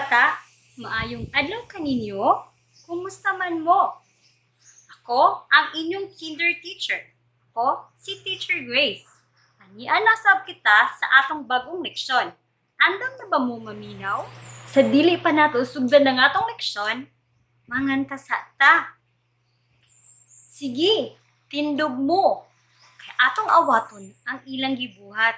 bata, maayong adlaw kaninyo. Kumusta man mo? Ako ang inyong kinder teacher. Ako si Teacher Grace. Anian nasab kita sa atong bagong leksyon. Andam na ba mo maminaw? Sa dili pa nato sugdan ng atong leksyon, manganta sa ta. Sige, tindog mo. Kay atong awaton ang ilang gibuhat.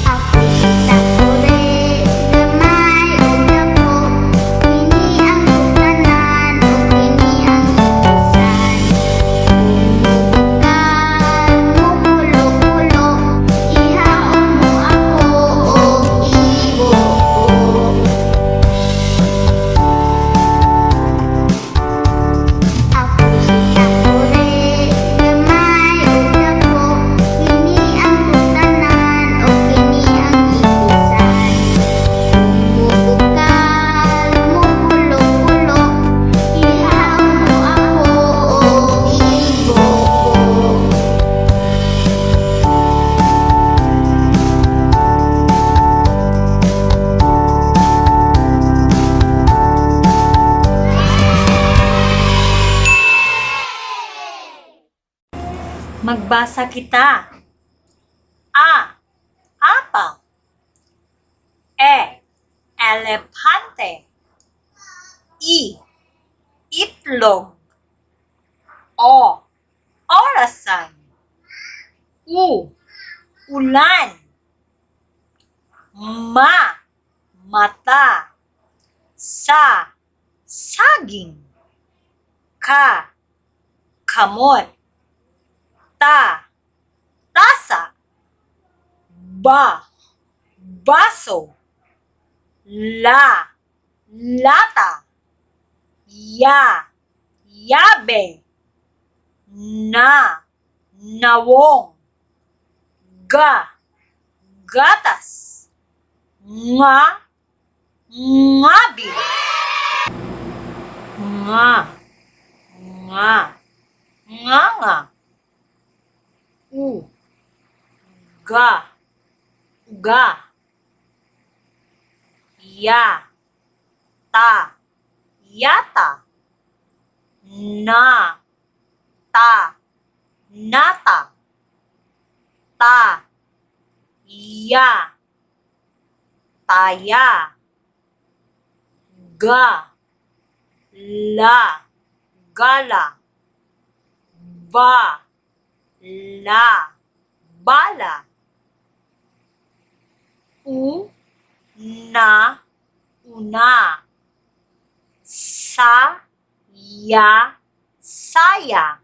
Ako si Takore, gamay ug dako, kini ang sukdanan ug kini ang ikusan. Bukal mo pulo-pulo, ihaon mo ako og ibuo. Ako si Takore, gamay ug dako, kini ang sukdanan ug kini ang ikusan. Bukal mo pulo-pulo, ihaon mo ako og ibuo. Magbasa kita. A. Apple. E. Elepante. I. Itlog. O. Orasan. U. Ulan. Ma. Mata. Sa. Saging. Ka. Kamot. Ta. Tasa. Ba. Baso. La. Lata. Ya. Yabe. Na. Nawong. Ga. Gatas. Nga. Ngabi. Nga. Nga. Nga. U. Ga. Uga. Ya. Ta. Yata. Na. Ta. Nata. Ta. Ya. Taya. Ga. La. Gala. Ba. La. Bala. U. Na. Una. Sa. Ya. Saya.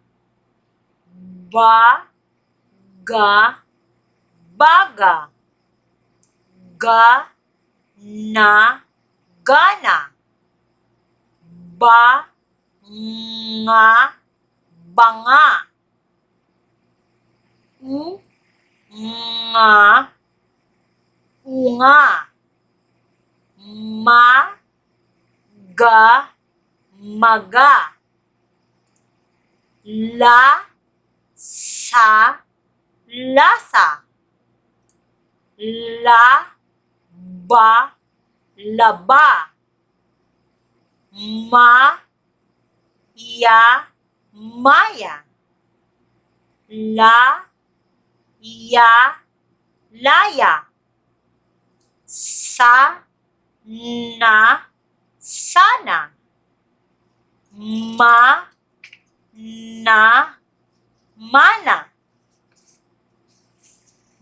Ba. Ga. Baga. Ga. Na. Gana. Ba. Nga. Banga. U. Nga. Unga. Ma. Ga. Maga. La. Sa. Lasa. La. Ba. Laba. Ma. Ya. Maya. La. Ya. Laya. Sa. Na. Sana. Ma. Na. Mana.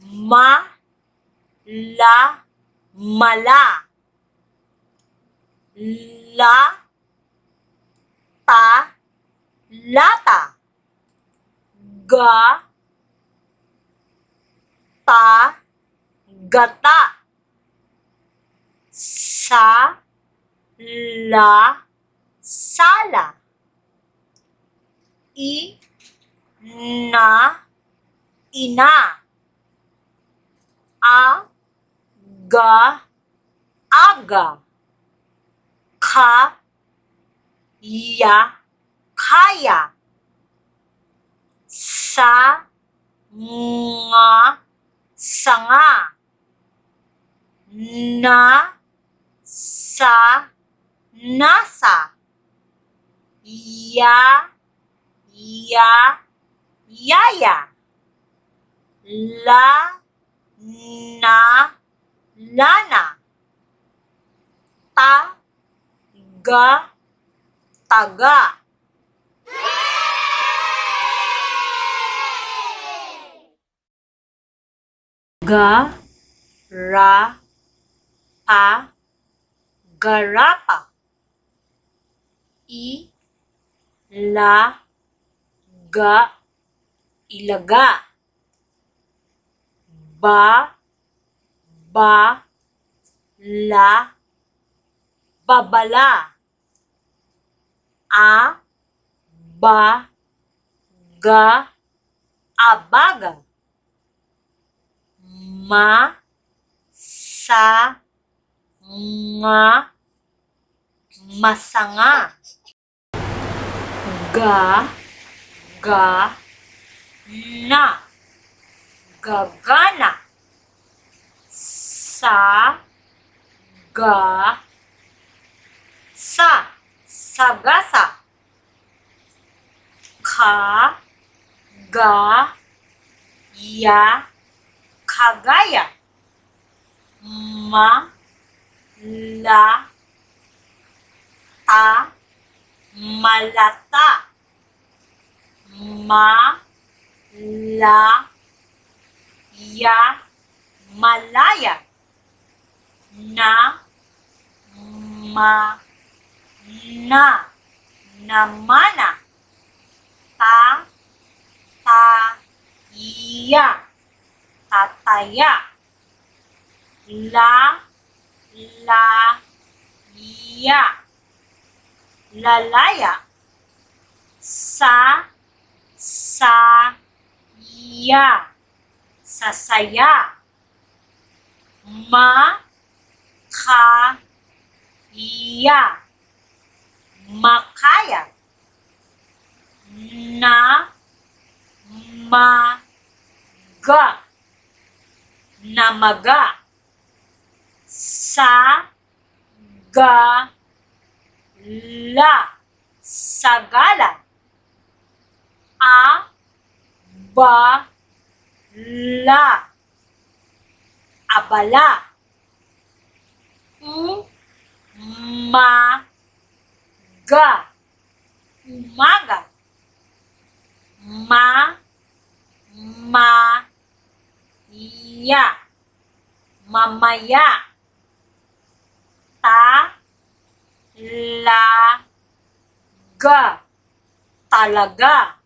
Ma. La. Mala. La. Ta. Lata. Ga. Ta. Gata. Sa. La. Sala. I. Na. Ina. A. Ga. Aga. kaya sa nga sanga na sa nasa yaya la na lana taga garapa ilaga babala abaga masanga gagana sagasa kagaya malata malaya namana tataya lalaya sasaya makaya namaga sagala abala umaga mamaya talaga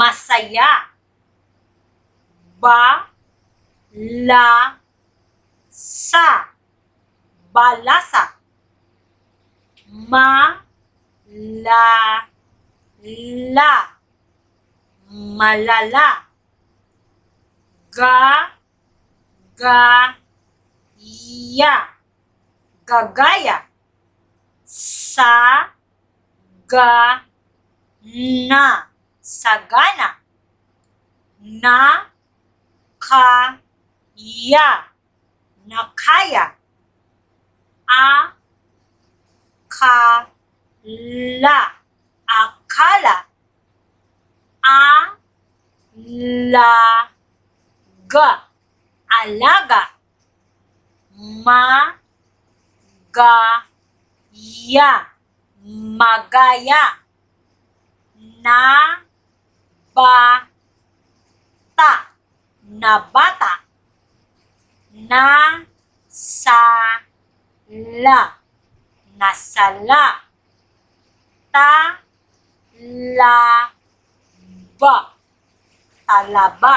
masaya balasa malala gagaya sagana nakaya akala alaga magaya nabata nasala talaba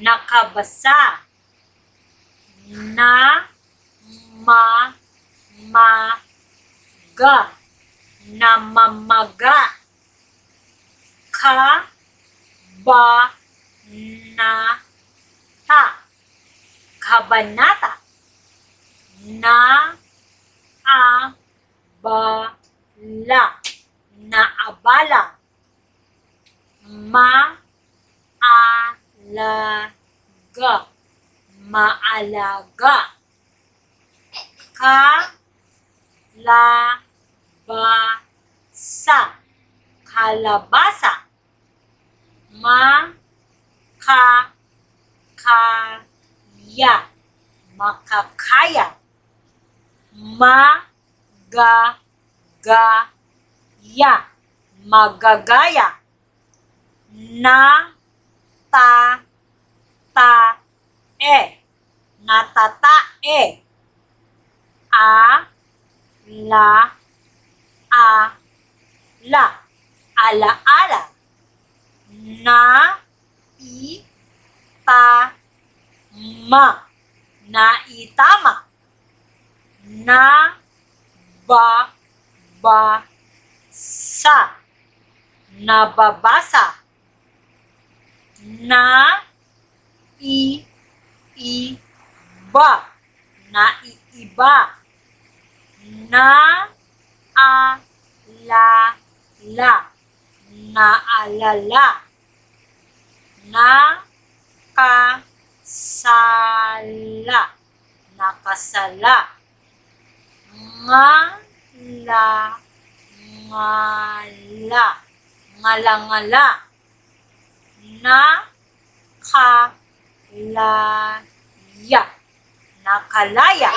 nakabasa ga, namamaga. Ka, ba, na, ta, kabanata. Na, a, ba, la, naabala. Ma, a, la, ga, maalaga. Ka, la, ba, sa, kalabasa. Ma, ka, ya, makakaya. Ma, ga, ya, magagaya. Na, ta, natatae. A, la, alaala. Na, i, ta, naitama. Na, ba, sa, nababasa. Na, ba, naiiba. Na, la, naalala. Na, sala, nakasala. Nga, ngala, ngalangala. Na, ya, nakalaya.